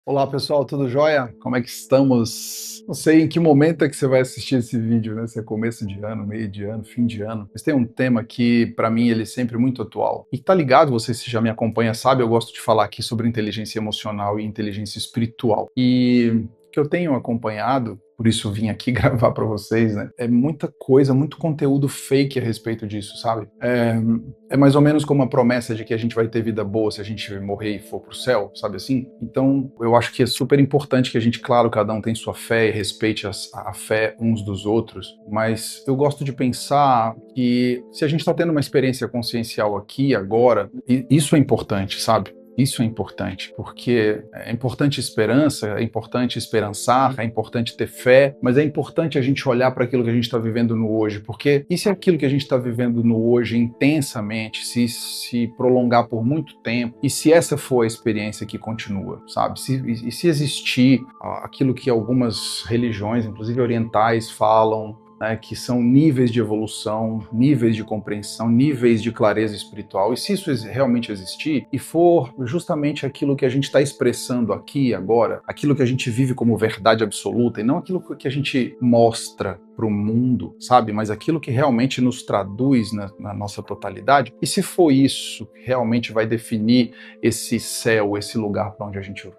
Olá pessoal, tudo jóia? Como é que estamos? Não sei em que momento é que você vai assistir esse vídeo, né? Se é começo de ano, meio de ano, fim de ano. Mas tem um tema que, para mim, ele é sempre muito atual. E tá ligado, você se já me acompanha sabe, eu gosto de falar aqui sobre inteligência emocional e inteligência espiritual. E o que eu tenho acompanhado, por isso vim aqui gravar para vocês, né? É muita coisa, muito conteúdo fake a respeito disso, sabe? É mais ou menos como a promessa de que a gente vai ter vida boa se a gente morrer e for pro céu, sabe assim? Então, eu acho que é super importante que a gente, claro, cada um tem sua fé e respeite a fé uns dos outros, mas eu gosto de pensar que se a gente está tendo uma experiência consciencial aqui, agora, isso é importante, sabe? Isso é importante, porque é importante esperança, é importante esperançar, é importante ter fé, mas é importante a gente olhar para aquilo que a gente está vivendo no hoje, porque e se aquilo que a gente está vivendo no hoje intensamente se prolongar por muito tempo, e se essa for a experiência que continua, sabe? E se existir aquilo que algumas religiões, inclusive orientais, falam, né, que são níveis de evolução, níveis de compreensão, níveis de clareza espiritual. E se isso realmente existir e for justamente aquilo que a gente está expressando aqui agora, aquilo que a gente vive como verdade absoluta e não aquilo que a gente mostra para o mundo, sabe? Mas aquilo que realmente nos traduz na nossa totalidade. E se for isso que realmente vai definir esse céu, esse lugar para onde a gente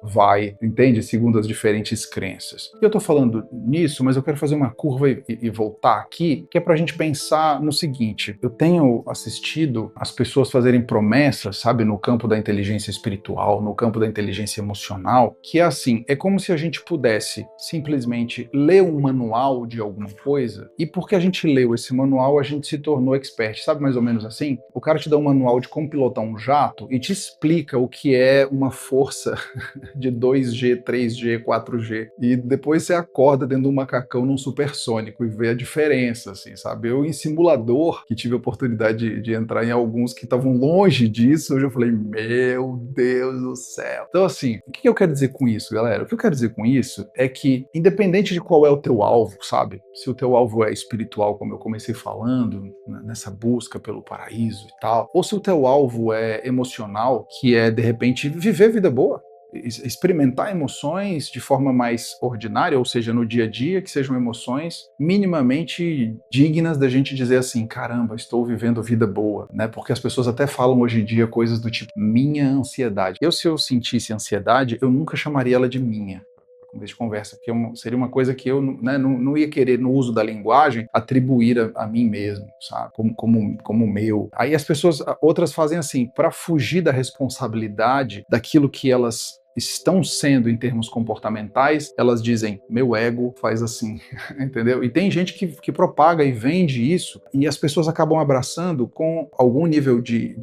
vai, entende? Segundo as diferentes crenças. Eu tô falando nisso, mas eu quero fazer uma curva e voltar aqui, que é pra gente pensar no seguinte: eu tenho assistido as pessoas fazerem promessas, sabe, no campo da inteligência espiritual, no campo da inteligência emocional, que é assim, é como se a gente pudesse simplesmente ler um manual de alguma coisa, e porque a gente leu esse manual, a gente se tornou expert, sabe, mais ou menos assim? O cara te dá um manual de como pilotar um jato e te explica o que é uma força de 2G, 3G, 4G. E depois você acorda dentro de um macacão num supersônico e vê a diferença, assim, sabe? Eu, em simulador, que tive a oportunidade de entrar em alguns que estavam longe disso, eu já falei, meu Deus do céu. Então, assim, o que eu quero dizer com isso, galera? O que eu quero dizer com isso é que, independente de qual é o teu alvo, sabe? Se o teu alvo é espiritual, como eu comecei falando, nessa busca pelo paraíso e tal, ou se o teu alvo é emocional, que é, de repente, viver vida boa, experimentar emoções de forma mais ordinária, ou seja, no dia a dia, que sejam emoções minimamente dignas da gente dizer assim, caramba, estou vivendo vida boa, né? Porque as pessoas até falam hoje em dia coisas do tipo, minha ansiedade. Se eu sentisse ansiedade, eu nunca chamaria ela de minha começo de conversa, que seria uma coisa que eu, né, não ia querer, no uso da linguagem, atribuir a mim mesmo, sabe? Como meu. Aí as pessoas, outras fazem assim, para fugir da responsabilidade daquilo que elas estão sendo em termos comportamentais, elas dizem, meu ego faz assim, entendeu? E tem gente que propaga e vende isso, e as pessoas acabam abraçando com algum nível de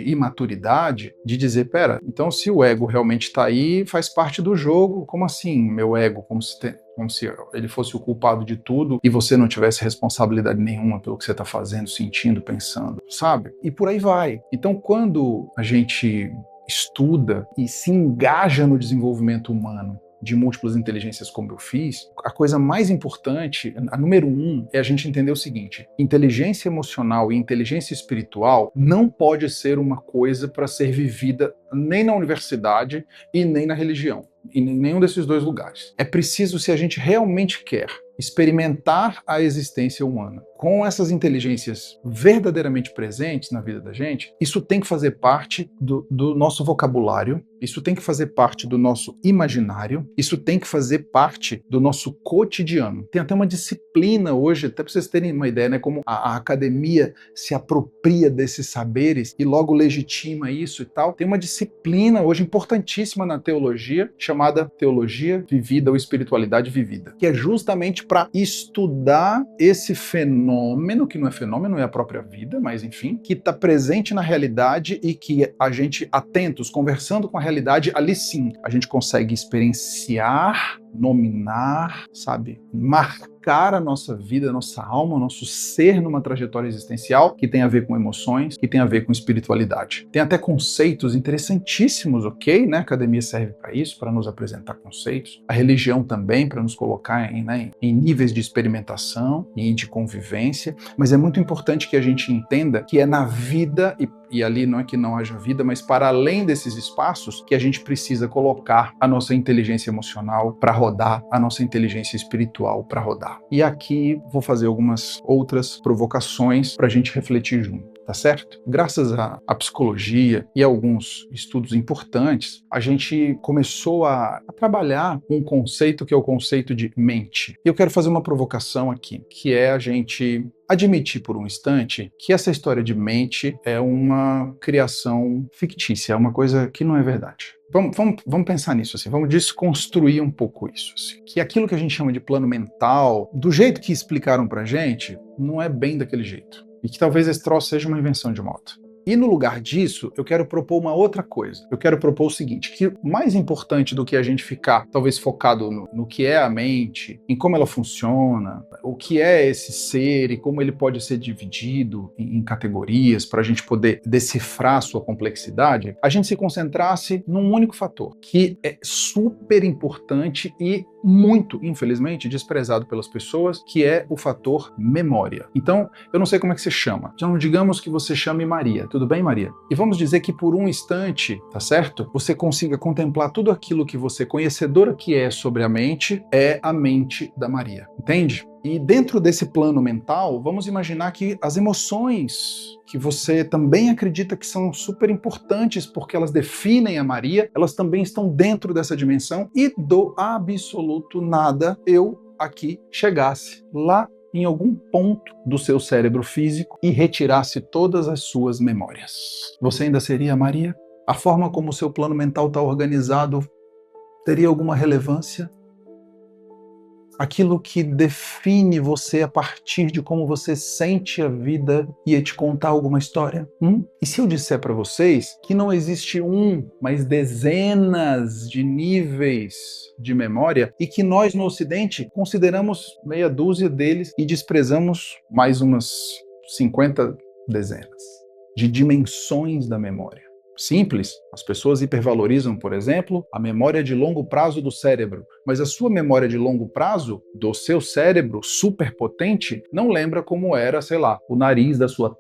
imaturidade, de dizer, pera, então se o ego realmente está aí, faz parte do jogo, como assim, meu ego, como se ele fosse o culpado de tudo e você não tivesse responsabilidade nenhuma pelo que você está fazendo, sentindo, pensando, sabe? E por aí vai. Então, quando a gente estuda e se engaja no desenvolvimento humano de múltiplas inteligências como eu fiz, a coisa mais importante, a número um, é a gente entender o seguinte: inteligência emocional e inteligência espiritual não pode ser uma coisa para ser vivida nem na universidade e nem na religião, em nenhum desses dois lugares. É preciso, se a gente realmente quer experimentar a existência humana com essas inteligências verdadeiramente presentes na vida da gente, isso tem que fazer parte do nosso vocabulário, isso tem que fazer parte do nosso imaginário, isso tem que fazer parte do nosso cotidiano. Tem até uma disciplina hoje, até para vocês terem uma ideia, né, como a academia se apropria desses saberes e logo legitima isso e tal. Tem uma disciplina hoje importantíssima na teologia, chamada teologia vivida ou espiritualidade vivida, que é justamente para estudar esse fenômeno, que não é fenômeno, é a própria vida, mas enfim, que está presente na realidade e que a gente, atentos, conversando com a realidade, ali sim, a gente consegue experienciar, nominar, sabe, marcar a nossa vida, a nossa alma, o nosso ser numa trajetória existencial que tem a ver com emoções, que tem a ver com espiritualidade. Tem até conceitos interessantíssimos, ok? Né? A academia serve para isso, para nos apresentar conceitos. A religião também, para nos colocar em níveis de experimentação e de convivência. Mas é muito importante que a gente entenda que é na vida, e ali não é que não haja vida, mas para além desses espaços que a gente precisa colocar a nossa inteligência emocional para rodar, a nossa inteligência espiritual para rodar. E aqui vou fazer algumas outras provocações para a gente refletir junto. Tá certo? Graças à psicologia e a alguns estudos importantes, a gente começou a trabalhar um conceito que é o conceito de mente. E eu quero fazer uma provocação aqui, que é a gente admitir por um instante que essa história de mente é uma criação fictícia, é uma coisa que não é verdade. Vamos pensar nisso, assim, vamos desconstruir um pouco isso. Assim, que aquilo que a gente chama de plano mental, do jeito que explicaram pra gente, não é bem daquele jeito. E que talvez esse troço seja uma invenção de moda. E no lugar disso, eu quero propor uma outra coisa. Eu quero propor o seguinte, que mais importante do que a gente ficar talvez focado no que é a mente, em como ela funciona, o que é esse ser e como ele pode ser dividido em categorias para a gente poder decifrar sua complexidade, a gente se concentrasse num único fator, que é super importante e muito, infelizmente, desprezado pelas pessoas, que é o fator memória. Então, eu não sei como é que você chama. Então, digamos que você chame Maria. Tudo bem, Maria? E vamos dizer que por um instante, tá certo? Você consiga contemplar tudo aquilo que você, conhecedora que é sobre a mente, é a mente da Maria. Entende? E dentro desse plano mental, vamos imaginar que as emoções que você também acredita que são super importantes porque elas definem a Maria, elas também estão dentro dessa dimensão e do absoluto nada eu aqui chegasse lá em algum ponto do seu cérebro físico e retirasse todas as suas memórias. Você ainda seria a Maria? A forma como o seu plano mental está organizado teria alguma relevância? Aquilo que define você a partir de como você sente a vida ia te contar alguma história? E se eu disser para vocês que não existe mas dezenas de níveis de memória e que nós no Ocidente consideramos meia dúzia deles e desprezamos mais umas 50 dezenas de dimensões da memória? Simples, as pessoas hipervalorizam, por exemplo, a memória de longo prazo do cérebro, mas a sua memória de longo prazo do seu cérebro superpotente não lembra como era, sei lá, o nariz da sua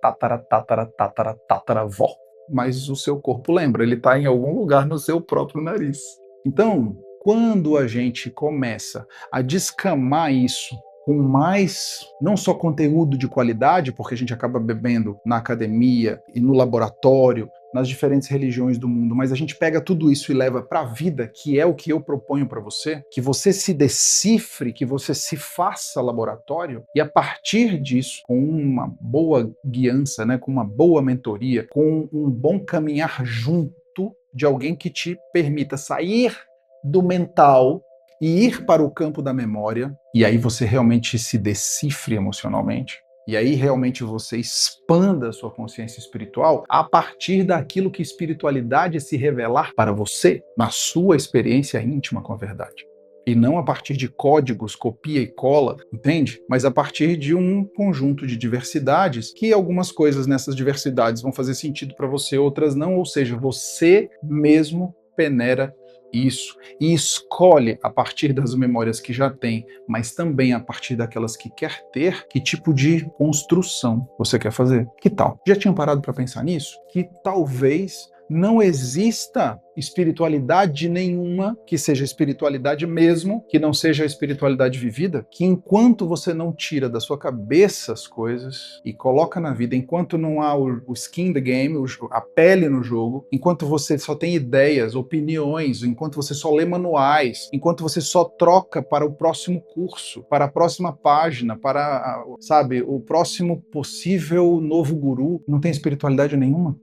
tataravó, mas o seu corpo lembra, ele está em algum lugar no seu próprio nariz. Então, quando a gente começa a descamar isso com mais, não só conteúdo de qualidade, porque a gente acaba bebendo na academia e no laboratório, nas diferentes religiões do mundo, mas a gente pega tudo isso e leva para a vida, que é o que eu proponho para você, que você se decifre, que você se faça laboratório, e a partir disso, com uma boa guiança, né, com uma boa mentoria, com um bom caminhar junto de alguém que te permita sair do mental e ir para o campo da memória, e aí você realmente se decifre emocionalmente, e aí realmente você expanda a sua consciência espiritual a partir daquilo que espiritualidade se revelar para você na sua experiência íntima com a verdade. E não a partir de códigos, copia e cola, entende? Mas a partir de um conjunto de diversidades, que algumas coisas nessas diversidades vão fazer sentido para você, outras não, ou seja, você mesmo peneira isso, e escolhe a partir das memórias que já tem, mas também a partir daquelas que quer ter, que tipo de construção você quer fazer. Que tal? Já tinham parado para pensar nisso? Que talvez não exista espiritualidade nenhuma que seja espiritualidade mesmo, que não seja a espiritualidade vivida, que enquanto você não tira da sua cabeça as coisas e coloca na vida, enquanto não há o skin in the game, a pele no jogo, enquanto você só tem ideias, opiniões, enquanto você só lê manuais, enquanto você só troca para o próximo curso, para a próxima página, para, sabe, o próximo possível novo guru, não tem espiritualidade nenhuma.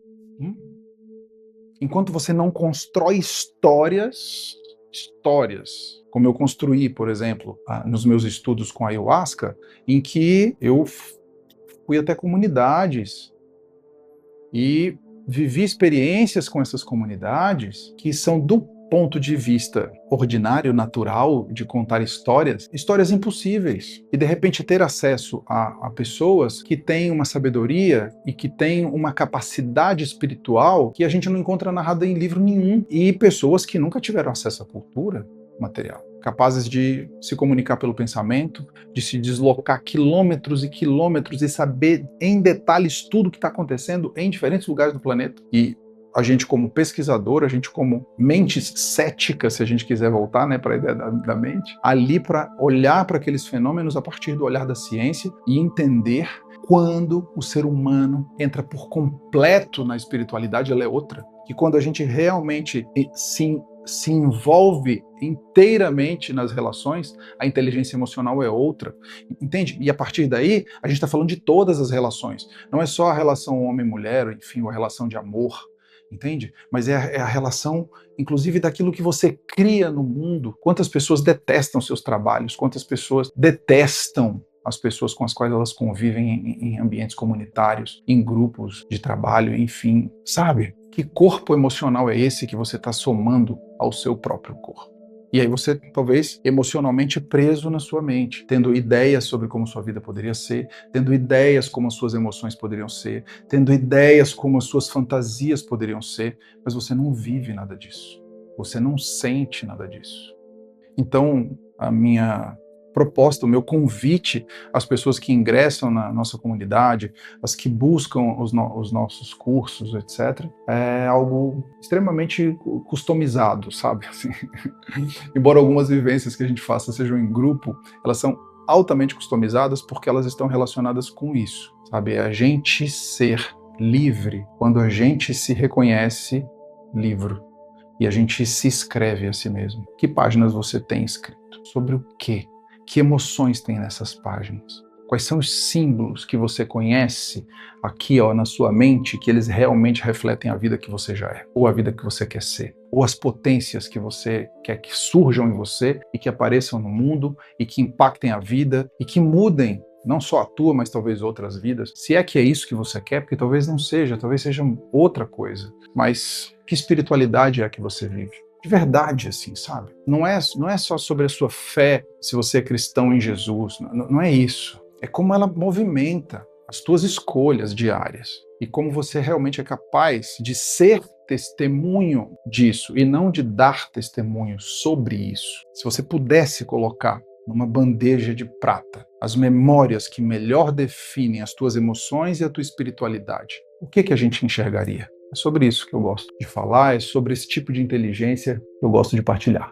Enquanto você não constrói histórias, como eu construí, por exemplo, nos meus estudos com a ayahuasca, em que eu fui até comunidades e vivi experiências com essas comunidades que são do ponto de vista ordinário, natural, de contar histórias impossíveis. E de repente ter acesso a pessoas que têm uma sabedoria e que têm uma capacidade espiritual que a gente não encontra narrada em livro nenhum. E pessoas que nunca tiveram acesso à cultura, material. Capazes de se comunicar pelo pensamento, de se deslocar quilômetros e quilômetros e saber em detalhes tudo o que está acontecendo em diferentes lugares do planeta. E a gente como pesquisador, a gente como mentes céticas, se a gente quiser voltar, né, para a ideia da mente, ali para olhar para aqueles fenômenos a partir do olhar da ciência e entender quando o ser humano entra por completo na espiritualidade, ela é outra. Que quando a gente realmente se envolve inteiramente nas relações, a inteligência emocional é outra, entende? E a partir daí, a gente está falando de todas as relações. Não é só a relação homem-mulher, enfim, a relação de amor, entende? Mas é a relação, inclusive, daquilo que você cria no mundo. Quantas pessoas detestam seus trabalhos, quantas pessoas detestam as pessoas com as quais elas convivem em ambientes comunitários, em grupos de trabalho, enfim, sabe? Que corpo emocional é esse que você está somando ao seu próprio corpo? E aí você, talvez, emocionalmente preso na sua mente, tendo ideias sobre como sua vida poderia ser, tendo ideias como as suas emoções poderiam ser, tendo ideias como as suas fantasias poderiam ser, mas você não vive nada disso. Você não sente nada disso. Então, a minha proposta, o meu convite às pessoas que ingressam na nossa comunidade, as que buscam os nossos cursos, etc., é algo extremamente customizado, sabe? Assim, embora algumas vivências que a gente faça sejam em grupo, elas são altamente customizadas porque elas estão relacionadas com isso, sabe? É a gente ser livre quando a gente se reconhece livre. E a gente se escreve a si mesmo. Que páginas você tem escrito? Sobre o quê? Que emoções tem nessas páginas? Quais são os símbolos que você conhece aqui, ó, na sua mente, que eles realmente refletem a vida que você já é, ou a vida que você quer ser, ou as potências que você quer que surjam em você e que apareçam no mundo e que impactem a vida e que mudem não só a tua, mas talvez outras vidas. Se é que é isso que você quer, porque talvez não seja, talvez seja outra coisa. Mas que espiritualidade é a que você vive? De verdade, assim, sabe? Não é só sobre a sua fé, se você é cristão em Jesus, não é isso. É como ela movimenta as tuas escolhas diárias e como você realmente é capaz de ser testemunho disso e não de dar testemunho sobre isso. Se você pudesse colocar numa bandeja de prata as memórias que melhor definem as tuas emoções e a tua espiritualidade, o que a gente enxergaria? É sobre isso que eu gosto de falar, é sobre esse tipo de inteligência que eu gosto de partilhar.